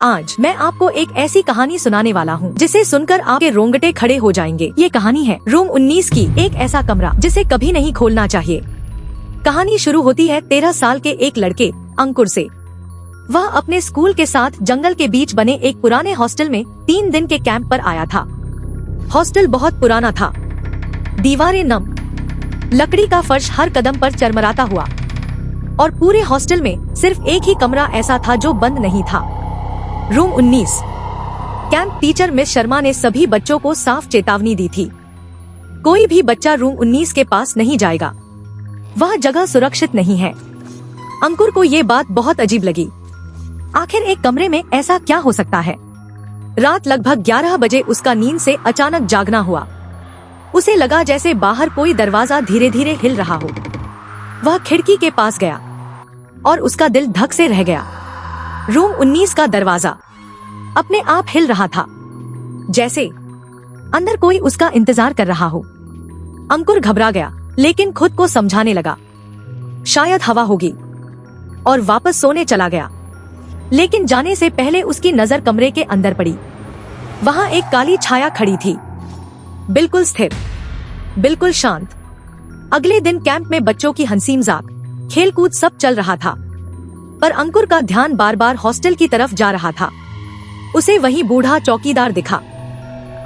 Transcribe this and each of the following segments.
आज मैं आपको एक ऐसी कहानी सुनाने वाला हूँ जिसे सुनकर आपके रोंगटे खड़े हो जाएंगे। ये कहानी है रूम 19 की, एक ऐसा कमरा जिसे कभी नहीं खोलना चाहिए। कहानी शुरू होती है 13 साल के एक लड़के अंकुर से। वह अपने स्कूल के साथ जंगल के बीच बने एक पुराने हॉस्टल में 3 दिन के कैंप पर आया था। हॉस्टल बहुत पुराना था, दीवारें नम, लकड़ी का फर्श हर कदम पर चरमराता हुआ और पूरे हॉस्टल में सिर्फ एक ही कमरा ऐसा था जो बंद नहीं था, room 19। Camp teacher miss Sharma ने सभी बच्चों को साफ चेतावनी दी थी, कोई भी बच्चा रूम 19 के पास नहीं जाएगा, वह जगह सुरक्षित नहीं है। अंकुर को ये बात बहुत अजीब लगी। आखिर एक कमरे में ऐसा क्या हो सकता है। रात लगभग 11 बजे उसका नींद से अचानक जागना हुआ। उसे लगा जैसे बाहर कोई दरवाजा धीरे धीरे हिल रहा हो। वह खिड़की के पास गया और उसका दिल धक से रह गया। रूम 19 का दरवाजा अपने आप हिल रहा था, जैसे अंदर कोई उसका इंतजार कर रहा हो। अंकुर घबरा गया, लेकिन खुद को समझाने लगा शायद हवा होगी, और वापस सोने चला गया। लेकिन जाने से पहले उसकी नजर कमरे के अंदर पड़ी। वहाँ एक काली छाया खड़ी थी, बिल्कुल स्थिर, बिल्कुल शांत। अगले दिन कैंप में बच्चों की हंसी मजाक, खेल कूद सब चल रहा था, पर अंकुर का ध्यान बार बार हॉस्टल की तरफ जा रहा था। उसे वही बूढ़ा चौकीदार दिखा।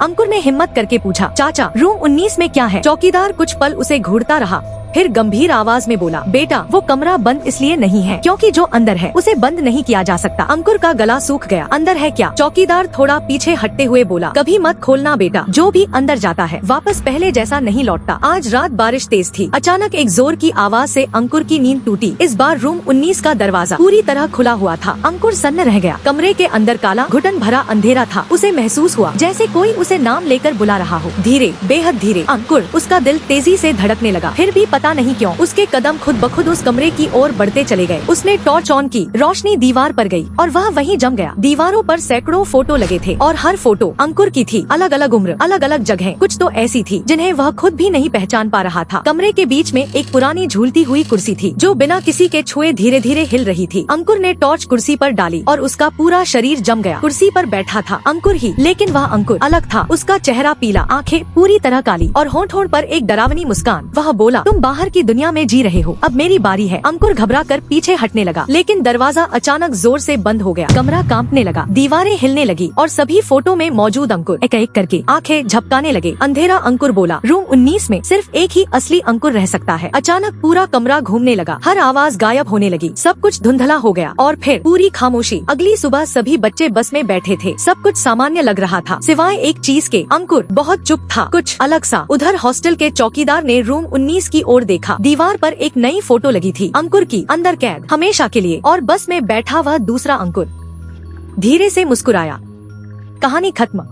अंकुर ने हिम्मत करके पूछा, चाचा रूम 19 में क्या है? चौकीदार कुछ पल उसे घूरता रहा, फिर गंभीर आवाज में बोला, बेटा वो कमरा बंद इसलिए नहीं है क्योंकि जो अंदर है उसे बंद नहीं किया जा सकता। अंकुर का गला सूख गया। अंदर है क्या? चौकीदार थोड़ा पीछे हटते हुए बोला, कभी मत खोलना बेटा, जो भी अंदर जाता है वापस पहले जैसा नहीं लौटता। आज रात बारिश तेज थी। अचानक एक जोर की आवाज से अंकुर की नींद टूटी। इस बार रूम 19 का दरवाजा पूरी तरह खुला हुआ था। अंकुर सन्न रह गया। कमरे के अंदर काला घुटन भरा अंधेरा था। उसे महसूस हुआ जैसे कोई उसे नाम लेकर बुला रहा हो, धीरे, बेहद धीरे। अंकुर, उसका दिल तेजी से धड़कने लगा। फिर भी पता नहीं क्यों उसके कदम खुद ब खुद उस कमरे की ओर बढ़ते चले गए। उसने टॉर्च ऑन की, रोशनी दीवार पर गई और वह वहीं जम गया। दीवारों पर सैकड़ों फोटो लगे थे और हर फोटो अंकुर की थी। अलग अलग उम्र, अलग अलग जगह, कुछ तो ऐसी थी जिन्हें वह खुद भी नहीं पहचान पा रहा था। कमरे के बीच में एक पुरानी झूलती हुई कुर्सी थी जो बिना किसी के छुए धीरे धीरे हिल रही थी। अंकुर ने टॉर्च कुर्सी पर डाली और उसका पूरा शरीर जम गया। कुर्सी पर बैठा था अंकुर ही, लेकिन वह अंकुर अलग था। उसका चेहरा पीला, आंखें पूरी तरह काली और होंठ पर एक डरावनी मुस्कान। वह बोला, तुम बाहर की दुनिया में जी रहे हो, अब मेरी बारी है। अंकुर घबरा कर पीछे हटने लगा, लेकिन दरवाजा अचानक जोर से बंद हो गया। कमरा कांपने लगा, दीवारें हिलने लगी और सभी फोटो में मौजूद अंकुर एक एक करके आंखें झपकाने लगे। अंधेरा। अंकुर बोला, रूम 19 में सिर्फ एक ही असली अंकुर रह सकता है। अचानक पूरा कमरा घूमने लगा, हर आवाज गायब होने लगी, सब कुछ धुंधला हो गया और फिर पूरी खामोशी। अगली सुबह सभी बच्चे बस में बैठे थे। सब कुछ सामान्य लग रहा था सिवाय एक चीज के। अंकुर बहुत चुप था, कुछ अलग सा। उधर हॉस्टल के चौकीदार ने रूम 19 की ओर देखा। दीवार पर एक नई फोटो लगी थी, अंकुर की, अंदर कैद हमेशा के लिए, और बस में बैठा वह दूसरा अंकुर। धीरे से मुस्कुराया। कहानी खत्म।